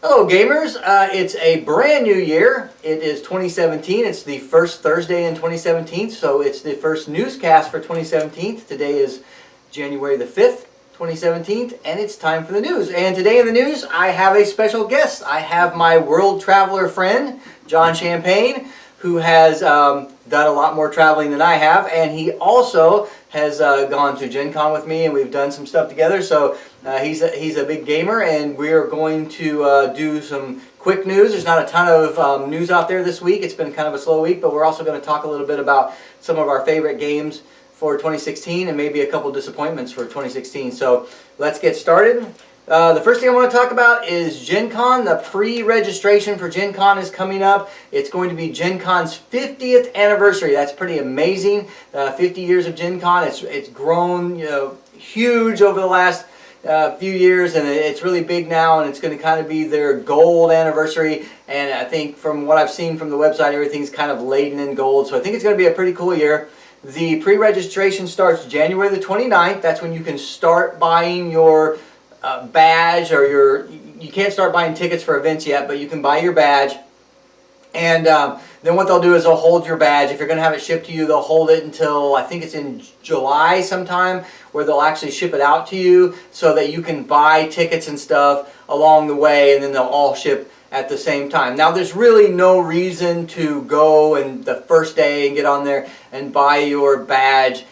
Hello gamers, it's a brand new year. It is 2017, it's the first Thursday in 2017, so it's the first newscast for 2017. Today is January the 5th, 2017, and it's time for the news. And today in the news, I have a special guest. I have my world traveler friend, John Champagne, who has done a lot more traveling than I have, and he also has gone to Gencon with me, and we've done some stuff together. So he's a big gamer, and we are going to do some quick news. There's not a ton of news out there this week. It's been kind of a slow week, but we're also going to talk a little bit about some of our favorite games for 2016 and maybe a couple disappointments for 2016. So let's get started. The first thing I want to talk about is Gencon. The pre-registration for Gencon is coming up. It's going to be Gencon's 50th anniversary. That's pretty amazing. 50 years of Gencon. It's grown, huge over the last few years, and it's really big now, and it's going to kind of be their gold anniversary. And I think from what I've seen from the website, everything's kind of laden in gold. So I think it's going to be a pretty cool year. The pre-registration starts January the 29th. That's when you can start buying your badge, or you can't start buying tickets for events yet, but you can buy your badge. And then what they'll do is they'll hold your badge. If you're going to have it shipped to you, they'll hold it until I think it's in July sometime, where they'll actually ship it out to you so that you can buy tickets and stuff along the way, and then they'll all ship at the same time. Now there's really no reason to go and the first day and get on there and buy your badge.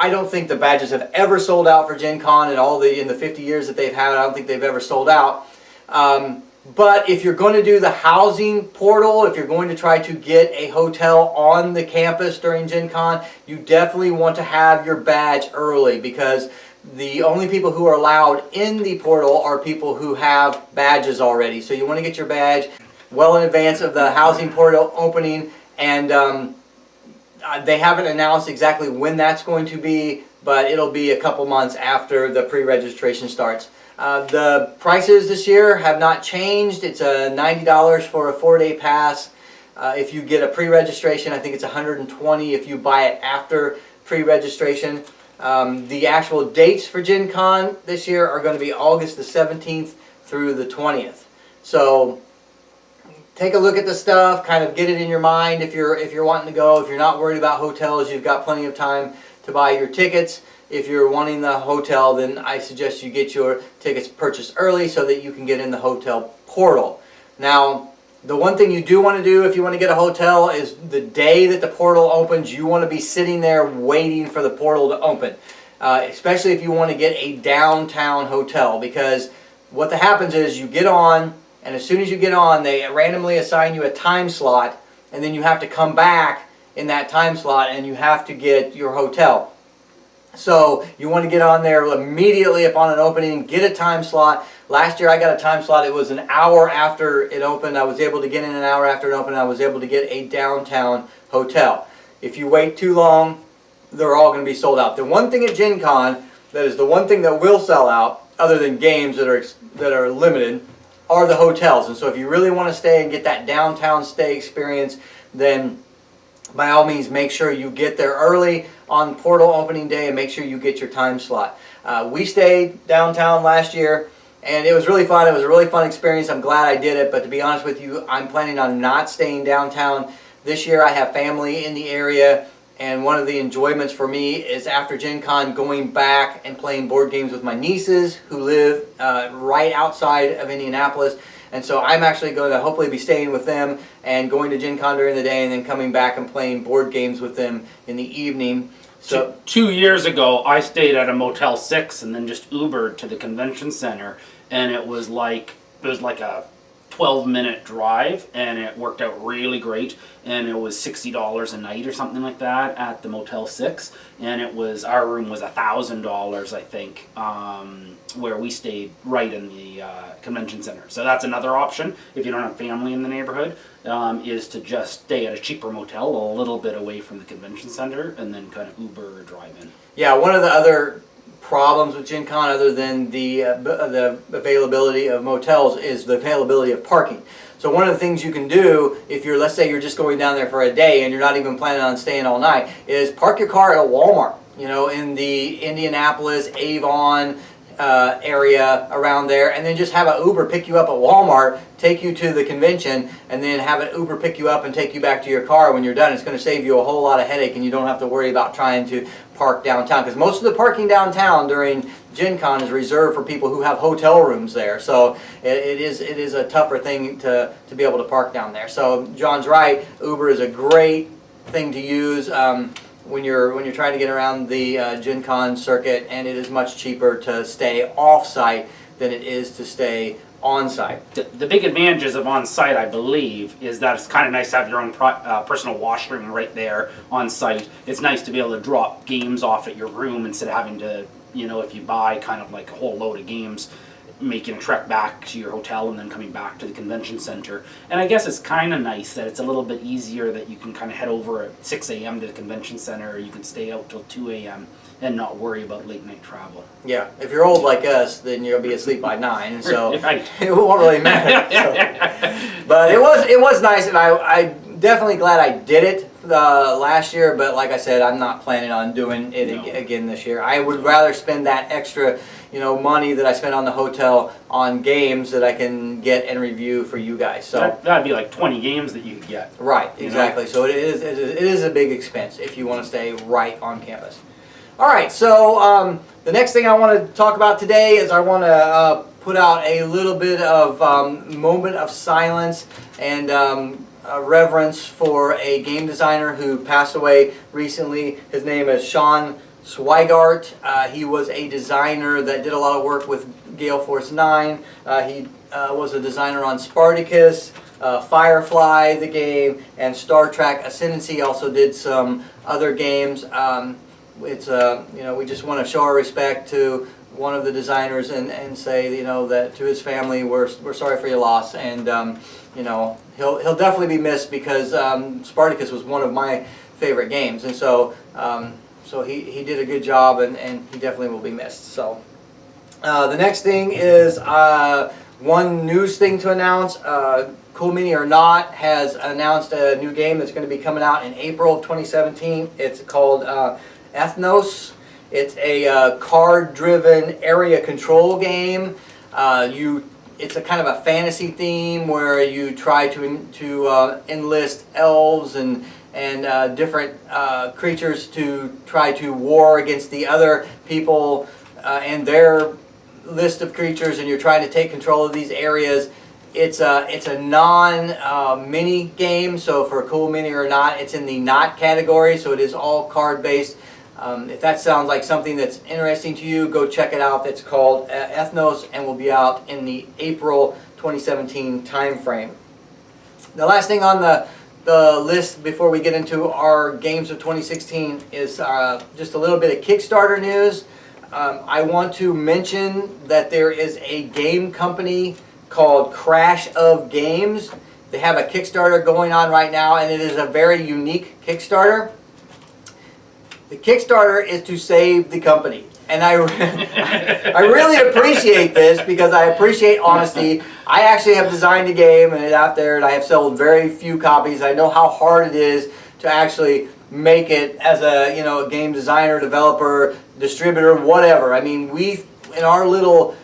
I don't think the badges have ever sold out for Gencon in the 50 years that they've had. I don't think they've ever sold out. But if you're going to do the housing portal, if you're going to try to get a hotel on the campus during Gencon, you definitely want to have your badge early, because the only people who are allowed in the portal are people who have badges already. So you want to get your badge well in advance of the housing portal opening, and they haven't announced exactly when that's going to be, but it'll be a couple months after the pre-registration starts. The prices this year have not changed. It's $90 for a 4-day pass. If you get a pre-registration, I think it's $120 if you buy it after pre-registration. The actual dates for Gencon this year are going to be August the 17th through the 20th. So take a look at the stuff, kind of get it in your mind if you're wanting to go. If you're not worried about hotels, you've got plenty of time to buy your tickets. If you're wanting the hotel, then I suggest you get your tickets purchased early so that you can get in the hotel portal. Now, the one thing you do want to do if you want to get a hotel is the day that the portal opens, you want to be sitting there waiting for the portal to open. Especially if you want to get a downtown hotel, because what happens is you get on, and as soon as you get on, they randomly assign you a time slot, and then you have to come back in that time slot and you have to get your hotel. So you want to get on there immediately upon an opening, get a time slot. Last year I got a time slot. It was an hour after it opened. I was able to get in an hour after it opened. I was able to get a downtown hotel. If you wait too long, they're all going to be sold out. The one thing at Gencon that is the one thing that will sell out, other than games that are limited, are the hotels. And so if you really want to stay and get that downtown stay experience, then by all means make sure you get there early on portal opening day and make sure you get your time slot. We stayed downtown last year and it was really fun. It was a really fun experience. I'm glad I did it, but to be honest with you, I'm planning on not staying downtown this year. I have family in the area, and one of the enjoyments for me is after Gencon going back and playing board games with my nieces who live right outside of Indianapolis. And so I'm actually going to hopefully be staying with them and going to Gencon during the day and then coming back and playing board games with them in the evening. So 2 years ago, I stayed at a Motel 6 and then just Ubered to the convention center, and it was like a 12-minute drive, and it worked out really great, and it was $60 a night or something like that at the Motel 6, and our room was $1,000, I think, where we stayed right in the convention center. So that's another option if you don't have family in the neighborhood, is to just stay at a cheaper motel a little bit away from the convention center and then kind of Uber or drive in. Yeah, one of the other problems with Gencon, other than the availability of motels, is the availability of parking. So one of the things you can do if you're, let's say you're just going down there for a day and you're not even planning on staying all night, is park your car at a Walmart. You know, in the Indianapolis, Avon, area around there, and then just have an Uber pick you up at Walmart, take you to the convention, and then have an Uber pick you up and take you back to your car when you're done. It's going to save you a whole lot of headache, and you don't have to worry about trying to park downtown, because most of the parking downtown during Gencon is reserved for people who have hotel rooms there. So it is a tougher thing to be able to park down there. So John's right. Uber is a great thing to use when you're trying to get around the Gencon circuit, and it is much cheaper to stay off-site than it is to stay on-site. The big advantages of on-site, I believe, is that it's kind of nice to have your own personal washroom right there on-site. It's nice to be able to drop games off at your room instead of having to, if you buy kind of like a whole load of games, making a trek back to your hotel and then coming back to the convention center. And I guess it's kind of nice that it's a little bit easier that you can kind of head over at 6 a.m. to the convention center, or you can stay out till 2 a.m. and not worry about late night travel. Yeah, if you're old like us, then you'll be asleep by 9, so Right. it won't really matter. So. But it was nice, and I definitely glad I did it last year. But like I said, I'm not planning on doing it again this year. I would rather spend that extra, money that I spent on the hotel on games that I can get and review for you guys. So that'd be like 20 games that you could get. Right, exactly. So it is a big expense if you want to stay right on campus. All right, so the next thing I want to talk about today is I want to put out a little bit of moment of silence and reverence for a game designer who passed away recently. His name is Sweigart. He was a designer that did a lot of work with Gale Force 9. He was a designer on Spartacus, Firefly, the game, and Star Trek Ascendancy. Also did some other games. It's we just want to show our respect to one of the designers and say that to his family we're sorry for your loss, and he'll definitely be missed because Spartacus was one of my favorite games, and so he did a good job, and he definitely will be missed. So the next thing is one news thing to announce. Cool Mini or Not has announced a new game that's going to be coming out in April of 2017. It's called Ethnos. It's a card-driven area control game. It's a kind of a fantasy theme where you try to enlist elves and different creatures to try to war against the other people and their list of creatures, and you're trying to take control of these areas. It's a non-mini game, so for Cool Mini or Not, it's in the not category, so it is all card-based. If that sounds like something that's interesting to you, go check it out. It's called Ethnos and will be out in the April 2017 time frame. The last thing on the list before we get into our games of 2016 is just a little bit of Kickstarter news. I want to mention that there is a game company called Crash of Games. They have a Kickstarter going on right now, and it is a very unique Kickstarter. The Kickstarter is to save the company, and I really appreciate this because I appreciate honesty. I actually have designed a game and it's out there, and I have sold very few copies. I know how hard it is to actually make it as a game designer, developer, distributor, whatever. I mean, we in our little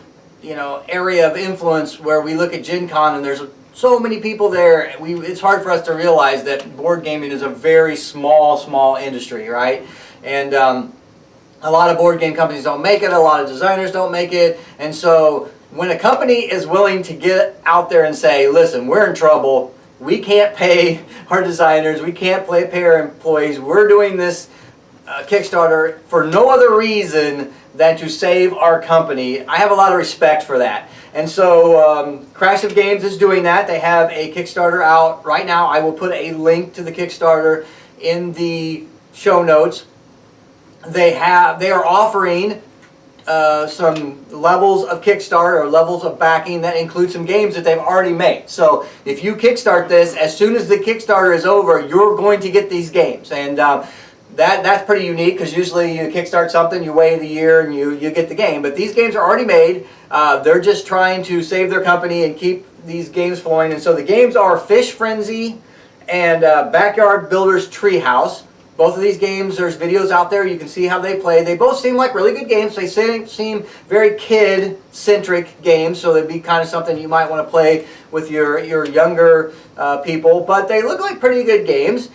area of influence where we look at Gencon and there's so many people there, it's hard for us to realize that board gaming is a very small industry, right? And a lot of board game companies don't make it, a lot of designers don't make it, and so when a company is willing to get out there and say, listen, we're in trouble, we can't pay our designers, we can't pay our employees, we're doing this Kickstarter for no other reason than to save our company, I have a lot of respect for that. And so Crash of Games is doing that. They have a Kickstarter out right now. I will put a link to the Kickstarter in the show notes. They are offering some levels of Kickstarter or levels of backing that include some games that they've already made. So if you kickstart this, as soon as the Kickstarter is over, you're going to get these games. And that's pretty unique because usually you kickstart something, you wait a year, and you get the game. But these games are already made. They're just trying to save their company and keep these games flowing. And so the games are Fish Frenzy and Backyard Builder's Treehouse. Both of these games, there's videos out there. You can see how they play. They both seem like really good games. They seem very kid-centric games, so they'd be kind of something you might want to play with your younger people. But they look like pretty good games.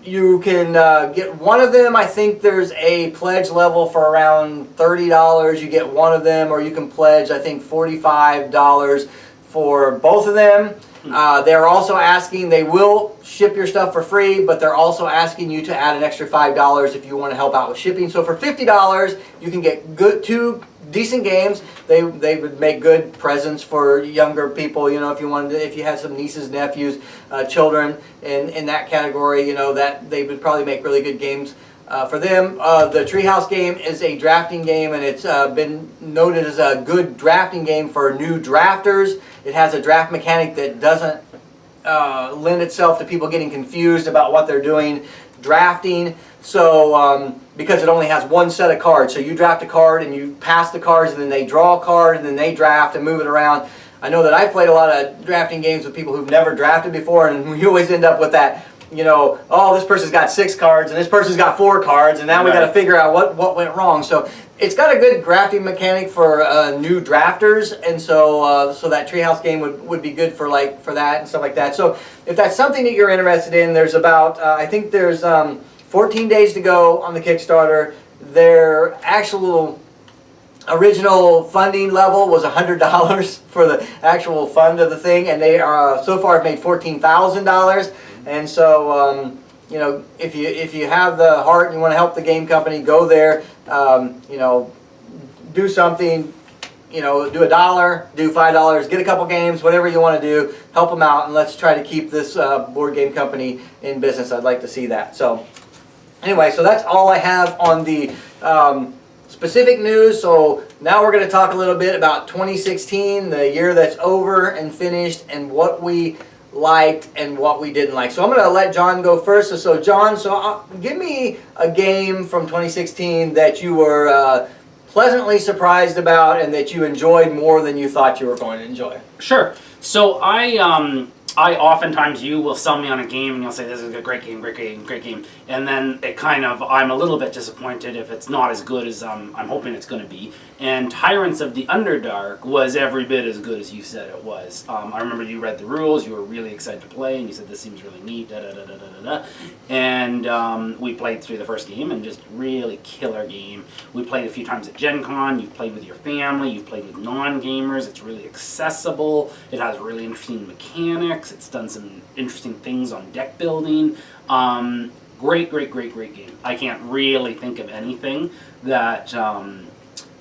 You can get one of them. I think there's a pledge level for around $30. You get one of them, or you can pledge, I think, $45 for both of them. They're also asking, they will ship your stuff for free, but they're also asking you to add an extra $5 if you want to help out with shipping. So for $50, you can get two decent games. They would make good presents for younger people. You know, if you wanted to, if you had some nieces, nephews, children in that category, you know, that they would probably make really good games for them. The Treehouse game is a drafting game, and it's been noted as a good drafting game for new drafters. It has a draft mechanic that doesn't lend itself to people getting confused about what they're doing drafting. So because it only has one set of cards, so you draft a card and you pass the cards, and then they draw a card, and then they draft and move it around. I know that I've played a lot of drafting games with people who've never drafted before, and we always end up with that, you know, oh, this person's got 6 cards and this person's got 4 cards, and now we got to figure out what went wrong. So it's got a good drafting mechanic for new drafters, and so so that Treehouse game would be good for that and stuff like that. So if that's something that you're interested in, there's about I think there's 14 days to go on the Kickstarter. Their actual original funding level was $100 for the actual fund of the thing, and they so far have made $14,000. And so, you know, if you have the heart and you want to help the game company, go there. You know, do something. You know, do $1, do $5, get a couple games, whatever you want to do. Help them out, and let's try to keep this board game company in business. I'd like to see that. So, anyway, so that's all I have on the specific news. So now we're going to talk a little bit about 2016, the year that's over and finished, and what we liked and what we didn't like. So I'm going to let John go first. So John, give me a game from 2016 that you were pleasantly surprised about and that you enjoyed more than you thought you were going to enjoy. Sure. So I oftentimes, you will sell me on a game and you'll say, this is a great game, great game, great game. And then it kind of, I'm a little bit disappointed if it's not as good as I'm hoping it's going to be. And Tyrants of the Underdark was every bit as good as you said it was. I remember you read the rules, you were really excited to play, and you said, this seems really neat, da-da-da-da-da-da. And we played through the first game, and just really killer game. We played a few times at Gencon, you've played with your family, you've played with non-gamers, it's really accessible, it has really interesting mechanics, it's done some interesting things on deck building. Great, great, great, great game. I can't really think of anything that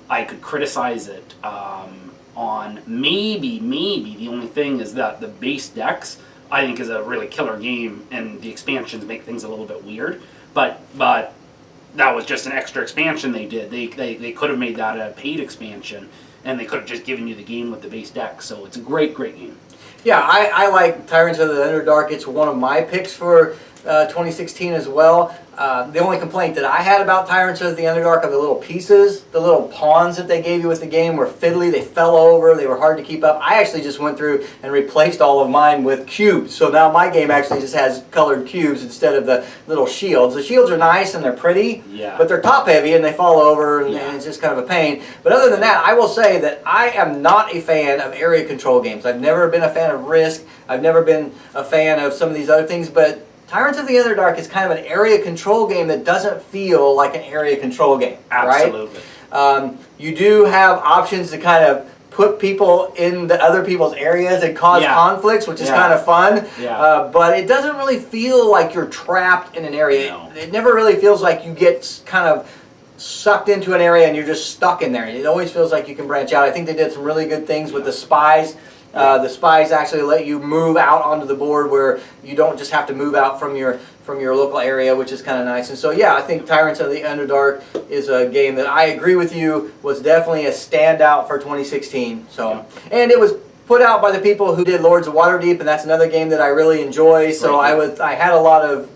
I could criticize it on. Maybe the only thing is that the base decks, I think, is a really killer game, and the expansions make things a little bit weird. But that was just an extra expansion they did. They could have made that a paid expansion, and they could have just given you the game with the base deck. So it's a great, great game. Yeah, I like Tyrants of the Underdark. It's one of my picks for 2016 as well. The only complaint that I had about Tyrants of the Underdark are the little pieces, the little pawns that they gave you with the game were fiddly, they fell over, they were hard to keep up. I actually just went through and replaced all of mine with cubes, so now my game actually just has colored cubes instead of the little shields. The shields are nice and they're pretty, but they're top heavy and they fall over, and it's just kind of a pain. But other than that, I will say that I am not a fan of area control games. I've never been a fan of Risk, I've never been a fan of some of these other things, but Tyrants of the Underdark is kind of an area control game that doesn't feel like an area control game. Absolutely. Right? You do have options to kind of put people in the other people's areas and cause conflicts, which is kind of fun. But it doesn't really feel like you're trapped in an area. No. It never really feels like you get kind of sucked into an area and you're just stuck in there. It always feels like you can branch out. I think they did some really good things with the spies. The spies actually let you move out onto the board where you don't just have to move out from your local area, which is kind of nice. And so yeah, I think Tyrants of the Underdark is a game that I agree with you was definitely a standout for 2016. So and it was put out by the people who did Lords of Waterdeep, and that's another game that I really enjoy. So I had a lot of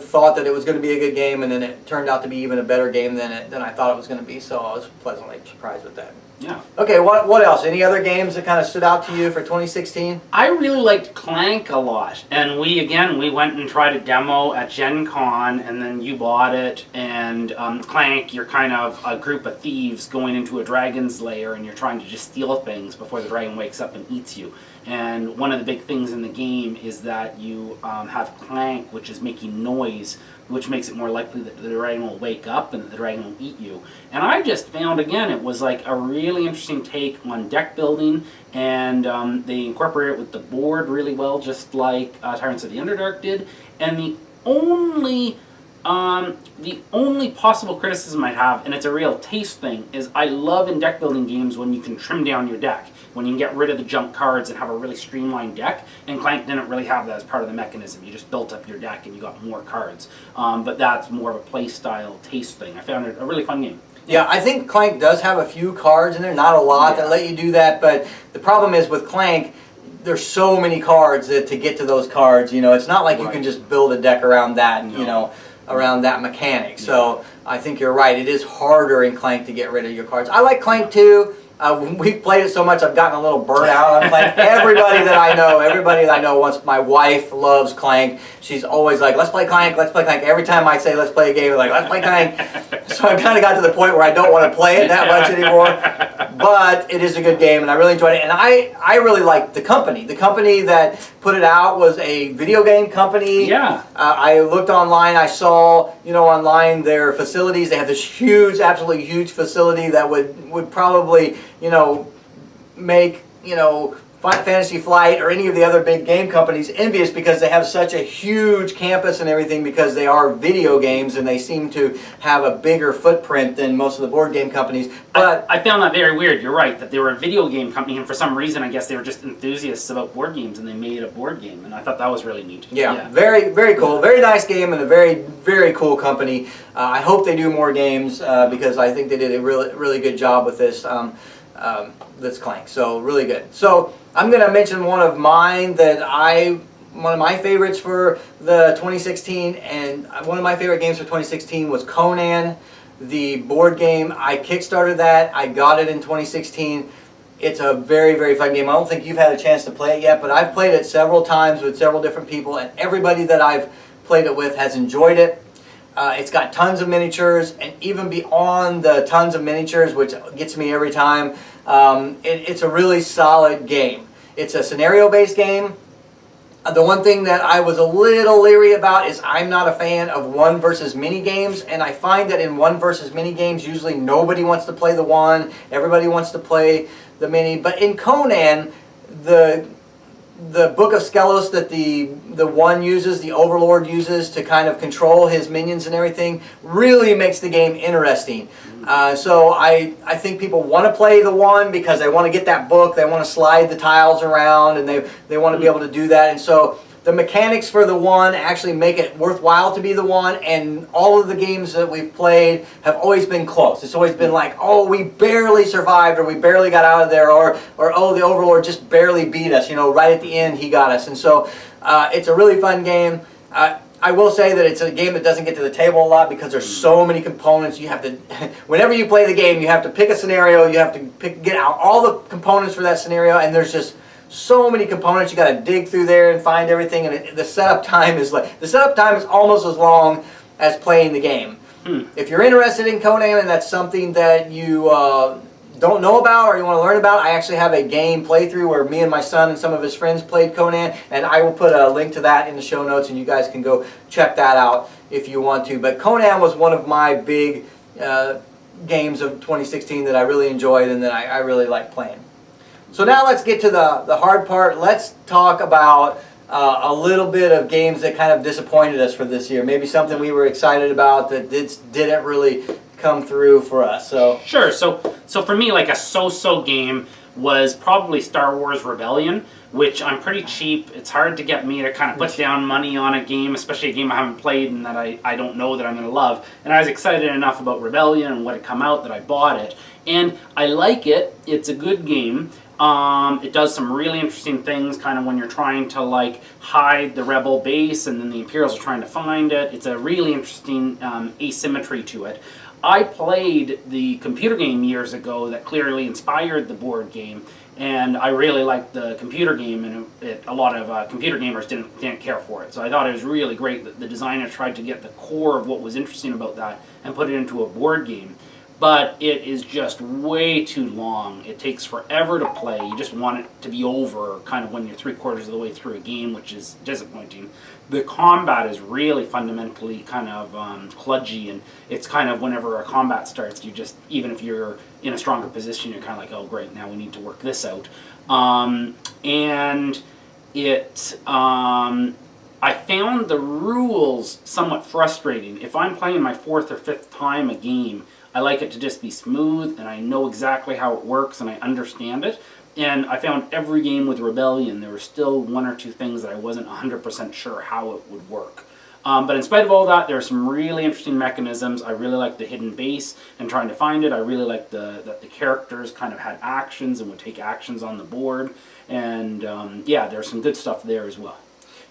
thought that it was going to be a good game, and then it turned out to be even a better game than I thought it was going to be. So I was pleasantly surprised with that. Yeah. Okay, what else? Any other games that kind of stood out to you for 2016? I really liked Clank a lot, and we went and tried a demo at Gencon, and then you bought it. And Clank, you're kind of a group of thieves going into a dragon's lair, and you're trying to just steal things before the dragon wakes up and eats you. And one of the big things in the game is that you have Clank, which is making noise, which makes it more likely that the dragon will wake up and that the dragon will eat you. And I just found, again, it was like a really interesting take on deck building, and they incorporate it with the board really well, just like Tyrants of the Underdark did. And the only possible criticism I have, and it's a real taste thing, is I love in deck building games when you can trim down your deck, when you can get rid of the junk cards and have a really streamlined deck, and Clank didn't really have that as part of the mechanism. You just built up your deck and you got more cards. But that's more of a play style taste thing. I found it a really fun game. Yeah, I think Clank does have a few cards in there, not a lot that let you do that, but the problem is with Clank, there's so many cards that to get to those cards, you know, it's not like you can just build a deck around that, you know, around that mechanic. So I think you're right, it is harder in Clank to get rid of your cards. I like Clank too. We've played it so much I've gotten a little burnt out on Clank. Everybody that I know wants, my wife loves Clank. She's always like, let's play Clank, let's play Clank. Every time I say let's play a game, they're like, let's play Clank. So I kind of got to the point where I don't want to play it that much anymore. But it is a good game and I really enjoyed it. And I really liked the company. The company that put it out was a video game company. Yeah. I looked online, I saw, you know, online their facilities. They have this huge, absolutely huge facility that would probably, you know, make, you know, Fantasy Flight or any of the other big game companies envious because they have such a huge campus and everything because they are video games and they seem to have a bigger footprint than most of the board game companies. But I found that very weird. You're right, that they were a video game company, and for some reason I guess they were just enthusiasts about board games and they made a board game, and I thought that was really neat. Yeah. Very, very cool. Very nice game and a very, very cool company. I hope they do more games because I think they did a really, really good job with this. That's Clank, so really good. So I'm going to mention one of mine one of my favorites for the 2016, and one of my favorite games for 2016 was Conan, the board game. I kickstarted that. I got it in 2016. It's a very, very fun game. I don't think you've had a chance to play it yet, but I've played it several times with several different people, and everybody that I've played it with has enjoyed it. It's got tons of miniatures, and even beyond the tons of miniatures, which gets me every time, it's a really solid game. It's a scenario-based game. The one thing that I was a little leery about is I'm not a fan of one versus many games, and I find that in one versus many games, usually nobody wants to play the one, everybody wants to play the mini. But in Conan, the Book of Skelos that the one uses, the Overlord uses to kind of control his minions and everything, really makes the game interesting. So I think people want to play the one because they want to get that book, they want to slide the tiles around, and they want to be able to do that. And so the mechanics for the one actually make it worthwhile to be the one, and all of the games that we've played have always been close. It's always been like, oh, we barely survived, or we barely got out of there, or oh, the Overlord just barely beat us, you know, right at the end he got us. And so it's a really fun game. I will say that it's a game that doesn't get to the table a lot because there's so many components. You have to, whenever you play the game, you have to pick a scenario, you have to get out all the components for that scenario, and there's just so many components. You got to dig through there and find everything, and the setup time is almost as long as playing the game. If you're interested in Conan and that's something that you don't know about or you want to learn about, I actually have a game playthrough where me and my son and some of his friends played Conan, and I will put a link to that in the show notes, and you guys can go check that out if you want to. But Conan was one of my big games of 2016 that I really enjoyed and that I really like playing. So now let's get to the hard part. Let's talk about a little bit of games that kind of disappointed us for this year. Maybe something we were excited about that didn't really come through for us. So sure. So for me, like a so-so game was probably Star Wars Rebellion, which I'm pretty cheap. It's hard to get me to kind of put down money on a game, especially a game I haven't played and that I don't know that I'm going to love. And I was excited enough about Rebellion and what had come out that I bought it. And I like it. It's a good game. It does some really interesting things kind of when you're trying to like hide the rebel base and then the Imperials are trying to find it. It's a really interesting asymmetry to it. I played the computer game years ago that clearly inspired the board game, and I really liked the computer game, and a lot of computer gamers didn't care for it. So I thought it was really great that the designer tried to get the core of what was interesting about that and put it into a board game. But it is just way too long. It takes forever to play. You just want it to be over kind of when you're 3/4 of the way through a game, which is disappointing. The combat is really fundamentally kind of kludgy, and it's kind of whenever a combat starts, you just, even if you're in a stronger position, you're kind of like, oh great, now we need to work this out. And it, I found the rules somewhat frustrating. If I'm playing my 4th or 5th time a game, I like it to just be smooth, and I know exactly how it works, and I understand it. And I found every game with Rebellion, there were still 1 or 2 things that I wasn't 100% sure how it would work. But in spite of all that, there are some really interesting mechanisms. I really like the hidden base and trying to find it. I really like that the characters kind of had actions and would take actions on the board. And yeah, there's some good stuff there as well.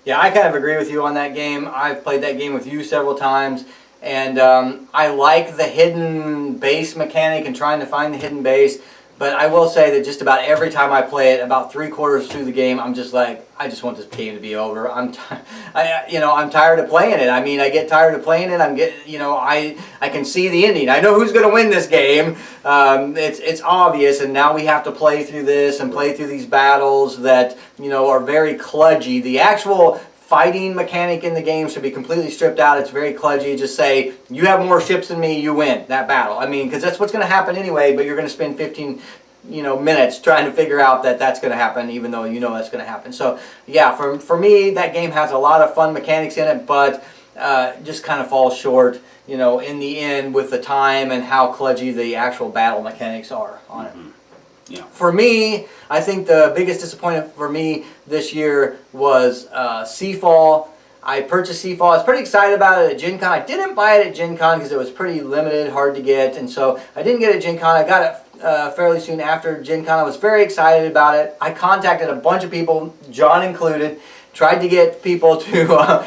Yeah, I kind of agree with you on that game. I've played that game with you several times. And I like the hidden base mechanic and trying to find the hidden base. But I will say that just about every time I play it, about 3/4 through the game, I'm just like, I just want this game to be over. I'm tired of playing it. I mean, I get tired of playing it. I can see the ending. I know who's going to win this game. It's obvious, and now we have to play through this and play through these battles that are very kludgy. The actual fighting mechanic in the game should be completely stripped out. It's very kludgy. Just say, you have more ships than me, you win that battle. I mean, because that's what's going to happen anyway, but you're going to spend 15 minutes trying to figure out that that's going to happen, even though you know that's going to happen. So, yeah, for me, that game has a lot of fun mechanics in it, but just kind of falls short, in the end with the time and how kludgy the actual battle mechanics are on it. Yeah. For me, I think the biggest disappointment for me this year was Seafall. I purchased Seafall. I was pretty excited about it at Gen Con. I didn't buy it at Gen Con because it was pretty limited, hard to get, and so I didn't get it at Gen Con. I got it fairly soon after Gen Con. I was very excited about it. I contacted a bunch of people, John included, tried to get people to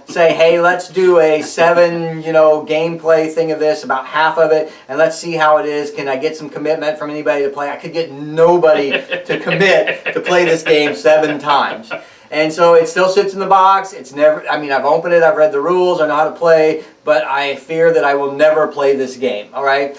say, hey, let's do a 7 gameplay thing of this, about half of it, and let's see how it is. Can I get some commitment from anybody to play? I could get nobody to commit to play this game 7 times. And so it still sits in the box. It's never, I've opened it, I've read the rules, I know how to play, but I fear that I will never play this game, all right?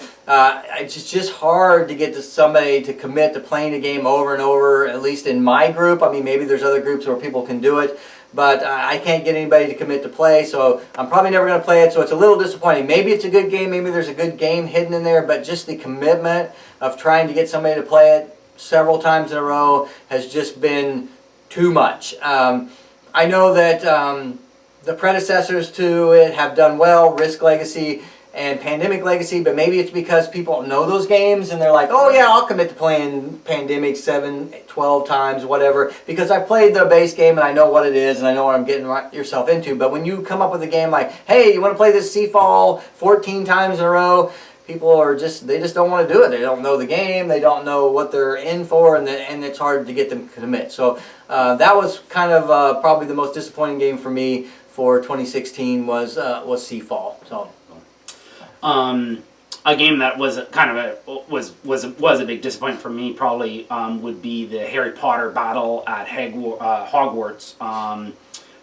It's just hard to get to somebody to commit to playing a game over and over, at least in my group. Maybe there's other groups where people can do it, but I can't get anybody to commit to play, so I'm probably never going to play it, so it's a little disappointing. Maybe it's a good game, maybe there's a good game hidden in there, but just the commitment of trying to get somebody to play it several times in a row has just been too much. I know that the predecessors to it have done well, Risk Legacy and Pandemic Legacy, but maybe it's because people know those games and they're like, oh yeah, I'll commit to playing Pandemic 7, 12 times, whatever, because I played the base game and I know what it is and I know what I'm getting yourself into. But when you come up with a game like, hey, you want to play this Seafall 14 times in a row, people are they just don't want to do it. They don't know the game, they don't know what they're in for, and it's hard to get them to commit. So that was kind of probably the most disappointing game for me for 2016 was Seafall. So. A game that was kind of was a big disappointment for me probably would be the Harry Potter battle at Hogwarts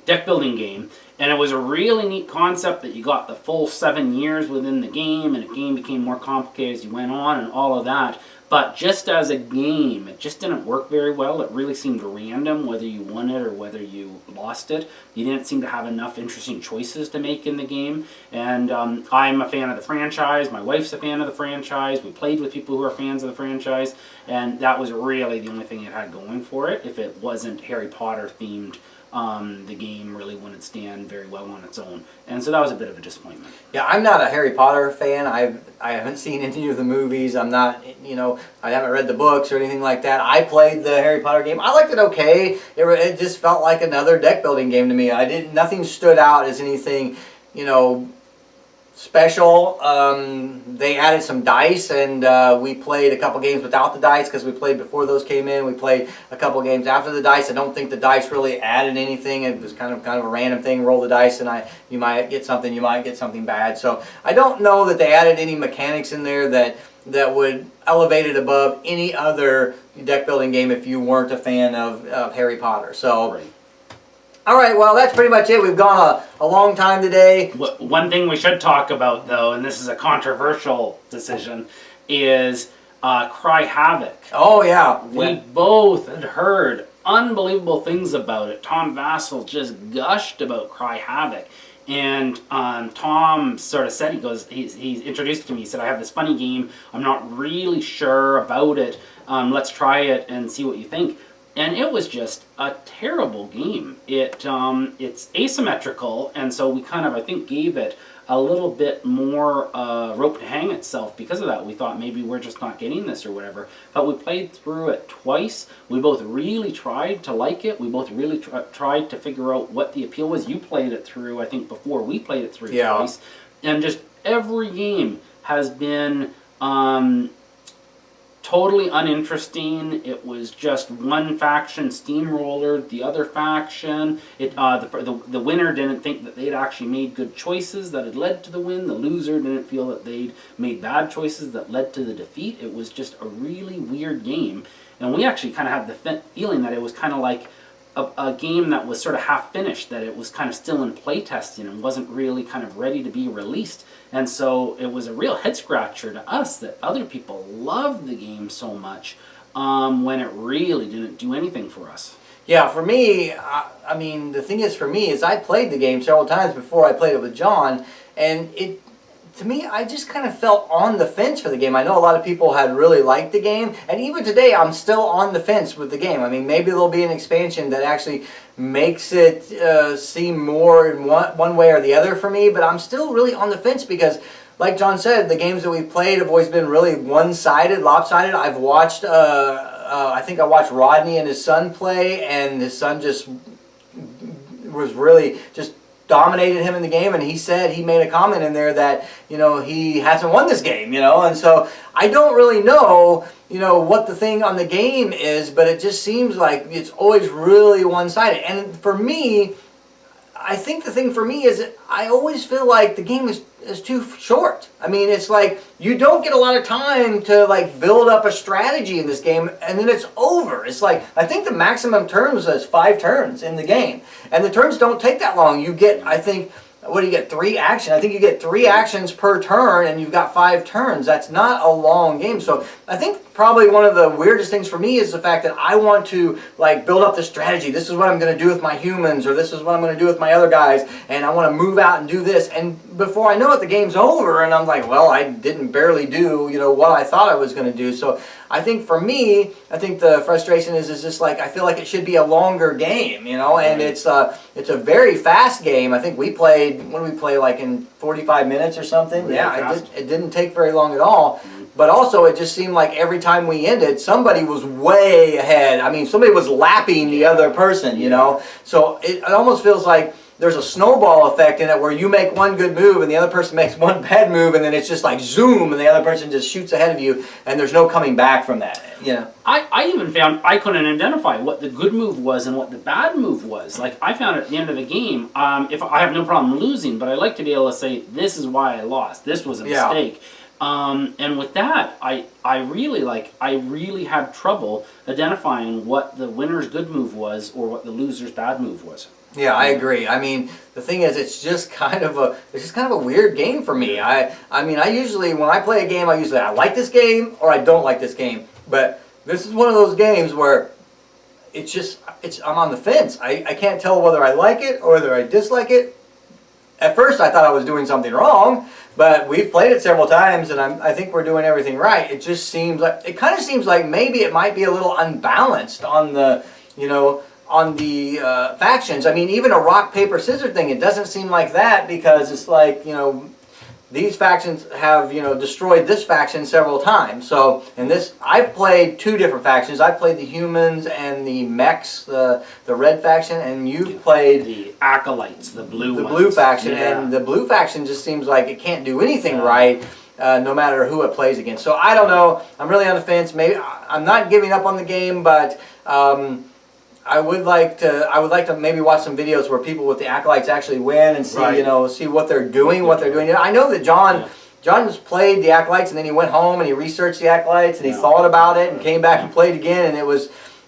deck building game. And it was a really neat concept that you got the full 7 years within the game, and the game became more complicated as you went on and all of that. But just as a game, it just didn't work very well. It really seemed random whether you won it or whether you lost it. You didn't seem to have enough interesting choices to make in the game. And I'm a fan of the franchise. My wife's a fan of the franchise. We played with people who are fans of the franchise. And that was really the only thing it had going for it. If it wasn't Harry Potter themed, the game really wouldn't stand very well on its own. And so that was a bit of a disappointment. Yeah, I'm not a Harry Potter fan. I haven't seen any of the movies. I'm not, I haven't read the books or anything like that. I played the Harry Potter game. I liked it okay. It just felt like another deck building game to me. Nothing stood out as anything, special. They added some dice, and we played a couple games without the dice because we played before those came in. We played a couple games after the dice. I don't think the dice really added anything. It was kind of a random thing. Roll the dice, and you might get something. You might get something bad. So I don't know that they added any mechanics in there that would elevate it above any other deck building game if you weren't a fan of Harry Potter. So. Right. All right, well, that's pretty much it. We've gone a long time today. One thing we should talk about, though, and this is a controversial decision, is Cry Havoc. Oh, yeah. We both had heard unbelievable things about it. Tom Vassell just gushed about Cry Havoc. And Tom sort of said, he's introduced it to me. He said, I have this funny game. I'm not really sure about it. Let's try it and see what you think. And it was just a terrible game. It's asymmetrical, and so we kind of, I think, gave it a little bit more rope to hang itself because of that. We thought maybe we're just not getting this or whatever. But we played through it twice. We both really tried to like it. We both really tried to figure out what the appeal was. You played it through, I think, before we played it through twice. And just every game has been totally uninteresting. It was just one faction steamrollered the other faction. The winner didn't think that they'd actually made good choices that had led to the win. The loser didn't feel that they'd made bad choices that led to the defeat. It was just a really weird game. And we actually kind of had the feeling that it was kind of like a game that was sort of half finished, that it was kind of still in playtesting and wasn't really kind of ready to be released. And so it was a real head scratcher to us that other people loved the game so much when it really didn't do anything for us. Yeah, for me, I mean, the thing is for me is I played the game several times before I played it with John, and to me, I just kind of felt on the fence for the game. I know a lot of people had really liked the game, and even today I'm still on the fence with the game. I mean, maybe there'll be an expansion that actually makes it seem more in one way or the other for me, but I'm still really on the fence because, like John said, the games that we've played have always been really one-sided, lopsided. I've watched, I think I watched Rodney and his son play, and his son just was really just dominated him in the game, and he made a comment in there that, he hasn't won this game, and so I don't really know, what the thing on the game is, but it just seems like it's always really one-sided. And for me, I think the thing for me is that I always feel like the game is too short. I mean, it's like you don't get a lot of time to build up a strategy in this game, and then it's over. It's like, I think the maximum turns is 5 turns in the game, and the turns don't take that long. You get, I think, what do you get? 3 actions. I think you get 3 actions per turn, and you've got 5 turns. That's not a long game. So I think probably one of the weirdest things for me is the fact that I want to build up the strategy. This is what I'm going to do with my humans, or this is what I'm going to do with my other guys, and I want to move out and do this. And before I know it, the game's over, and I'm like, well, I didn't barely do what I thought I was going to do. So I think for me, the frustration is just I feel like it should be a longer game, and it's a very fast game. I think we played, what did we play, in 45 minutes or something? Really yeah, it didn't take very long at all. But also, it just seemed like every time we ended, somebody was way ahead. I mean, somebody was lapping the other person, So it almost feels like there's a snowball effect in it where you make one good move and the other person makes one bad move, and then it's just like zoom, and the other person just shoots ahead of you, and there's no coming back from that. I even found I couldn't identify what the good move was and what the bad move was. I found at the end of the game, if I have no problem losing, but I like to be able to say, this is why I lost. This was a mistake. And with that, I really had trouble identifying what the winner's good move was or what the loser's bad move was. Yeah, I agree. I mean, the thing is, it's just kind of a weird game for me. I mean, I usually, when I play a game, I like this game or I don't like this game. But this is one of those games where I'm on the fence. I can't tell whether I like it or whether I dislike it. At first, I thought I was doing something wrong, but we've played it several times, and I think we're doing everything right. It just seems like maybe it might be a little unbalanced on the, factions. I mean, even a rock, paper, scissors thing, it doesn't seem like that, because it's these factions have, destroyed this faction several times. So, and this, I've played 2 different factions. I've played the humans and the mechs, the red faction, and you've played the acolytes, the blue blue faction, yeah. and the blue faction just seems like it can't do anything right, no matter who it plays against. So I don't know. I'm really on the fence. Maybe I'm not giving up on the game, but I would like to maybe watch some videos where people with the acolytes actually win and see see what they're doing, I know that John's played the acolytes and then he went home and he researched the acolytes and he thought about it and came back and played again, and it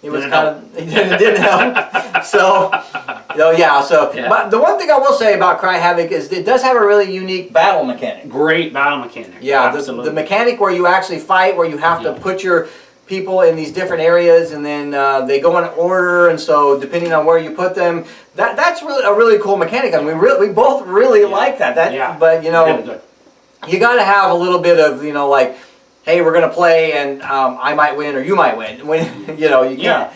didn't help. So but the one thing I will say about Cry Havoc is it does have a really unique battle mechanic. Great battle mechanic. Yeah, the mechanic where you actually fight, where you have to put your people in these different areas, and then they go in order, and so depending on where you put them, that's really a really cool mechanic, and we both really like that. But you got to have a little bit of like, hey, we're gonna play, and I might win or you might win. When you can't.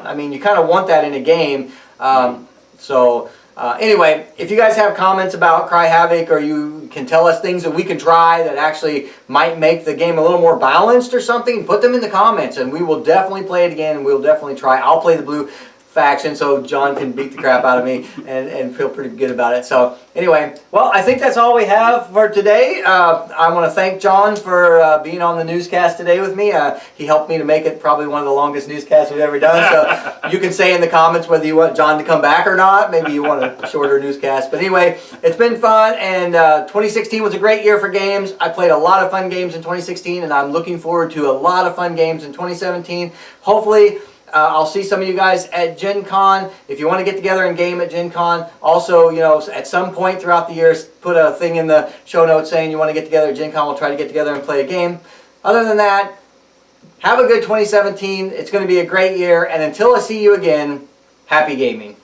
I mean, you kind of want that in a game. Anyway, if you guys have comments about Cry Havoc, or you can tell us things that we can try that actually might make the game a little more balanced or something, put them in the comments and we will definitely play it again, and we'll definitely try. I'll play the blue faction so John can beat the crap out of me and feel pretty good about it. So anyway, well, I think that's all we have for today. I want to thank John for being on the newscast today with me. He helped me to make it probably one of the longest newscasts we've ever done. So you can say in the comments whether you want John to come back or not. Maybe you want a shorter newscast. But anyway, it's been fun, and 2016 was a great year for games. I played a lot of fun games in 2016, and I'm looking forward to a lot of fun games in 2017. Hopefully, I'll see some of you guys at Gencon. If you want to get together and game at Gencon, also, at some point throughout the year, put a thing in the show notes saying you want to get together at Gencon. We'll try to get together and play a game. Other than that, have a good 2017. It's going to be a great year. And until I see you again, happy gaming.